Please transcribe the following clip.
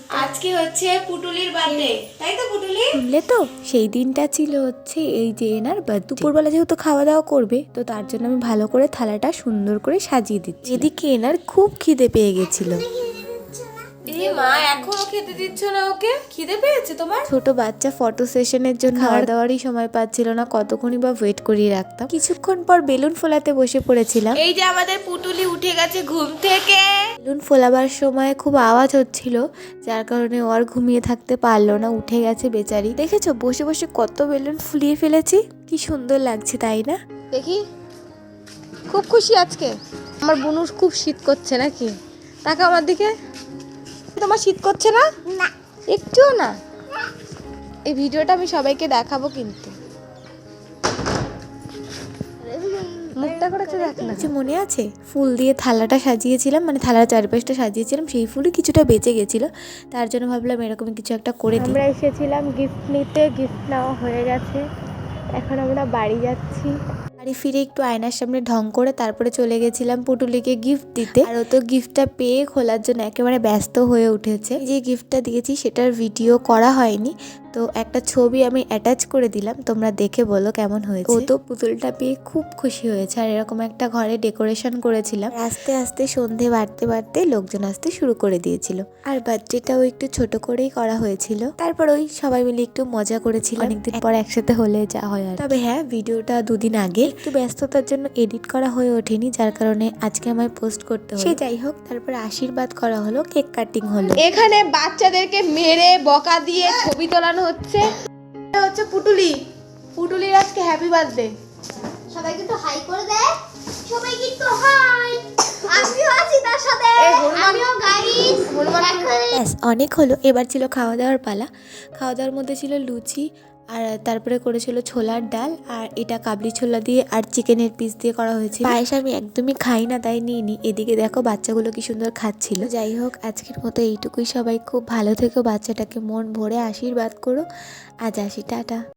আজকে হচ্ছে পুটুলির বার্থডে, তাই তো পুটুলি? শুনলে তো, সেই দিনটা ছিল হচ্ছে এই যে এনার বার্থডে। দুপুরবেলা যেহেতু খাওয়া দাওয়া করবে, তো তার জন্য আমি ভালো করে থালাটা সুন্দর করে সাজিয়ে দিচ্ছি। এদিকে এনার খুব খিদে পেয়ে গেছিল। এ মা, এখনো খেতে দিচ্ছ না ওকে? খিদে পেয়েছে তোমার? ছোট বাচ্চা ফটো সেশনের জন্য খাওয়া দাওয়ারই সময় পাচ্ছিল না, কতক্ষণই বা ওয়েট করিয়ে রাখতাম। কিছুক্ষণ পর বেলুন ফোলাতে বসে পড়েছিলাম। এই যে আমাদের পুটুলি উঠে গেছে ঘুম থেকে। বেলুন ফোলাবার সময় খুব আওয়াজ হচ্ছিল, যার কারণে ও আর ঘুমিয়ে থাকতে পারলো না, উঠে গেছে বেচারি। দেখেছো বসে বসে কত বেলুন ফুলিয়ে ফেলেছি, কি সুন্দর লাগছে তাই না? দেখি, খুব খুশি আজকে। আমার বুনুর খুব শীত করছে নাকি? তাকে আমার দিকে। তোমার শীত করছে না? না, একটুও না। এই ভিডিওটা আমি সবাইকে দেখাবো কিন্তু। মুখটা করেছে দেখ না। কিছু মনে আছে, ফুল দিয়ে থালাটা সাজিয়েছিলাম, মানে থালার চারপাশটা সাজিয়েছিলাম, সেই ফুলই কিছুটা বেঁচে গেছিল, তার জন্য ভাবলাম এরকমই কিছু একটা করে দিই। আমরা এসেছিলাম গিফট নিতে, গিফট নেওয়া হয়ে গেছে, এখন আমরা বাড়ি যাচ্ছি। বাড়ি ফিরে একটু আয়নার সামনে ঢং করে তারপরে চলে গেছিলাম পুটুলিকে গিফট দিতে। আর ও তো গিফটটা পেয়ে খোলার জন্য একেবারে ব্যস্ত হয়ে উঠেছে। যে গিফটটা দিয়েছি সেটার ভিডিও করা হয়নি, তো একটা ছবি আমি অ্যাটাচ করে দিলাম, তোমরা দেখে বলো কেমন হয়েছে। ও তো পুতুলটা পেয়ে খুব খুশি হয়েছে, আর এরকম একটা ঘরে ডেকোরেশন করেছিলাম। আস্তে আস্তে সন্ধে বাড়তে বাড়তে লোকজন আসতে শুরু করে দিয়েছিল, আর বার্থডেটাও একটু ছোট করেই করা হয়েছিল। তারপর ওই সবাই মিলে একটু মজা করেছিল, অনেকদিন পর একসাথে হলে যা হয় আর। তবে হ্যাঁ, ভিডিওটা দুদিন আগে একটু ব্যস্ততার জন্য এডিট করা হয়ে ওঠেনি, যার কারণে আজকে আমায় পোস্ট করতে হলো। সে যাই হোক, তারপর আশীর্বাদ করা হলো, কেক কাটিং হলো। এখানে বাচ্চাদেরকে মেরে বকা দিয়ে ছবি তোলানো হচ্ছে। এটা হচ্ছে পুটুলি। পুটুলির আজকে হ্যাপি বার্থডে। সবাই কিন্তু হাই করে দেয়, সবাই কিন্তু হাই। আমিও আছি তার সাথে, এই হনুমান- আমিও গাইস। ব্যাস, অনেক হলো। এবার ছিল খাওয়া দাওয়ার পালা। খাওয়া দাওয়ার মধ্যে ছিল লুচি, আর তারপরে করেছিল ছোলার ডাল, আর এটা কাবলি ছোলা দিয়ে আর চিকেনের পিস দিয়ে করা হয়েছিল। পায়েস আমি একদমই খাই না, তাই নিয়ে নি। এদিকে দেখো বাচ্চাগুলো কি সুন্দর খাচ্ছিল। যাই হোক, আজকের মতো এইটুকুই। সবাই খুব ভালো থেকো, বাচ্চাটাকে মন ভরে আশীর্বাদ করো। আজ আসি, টাটা।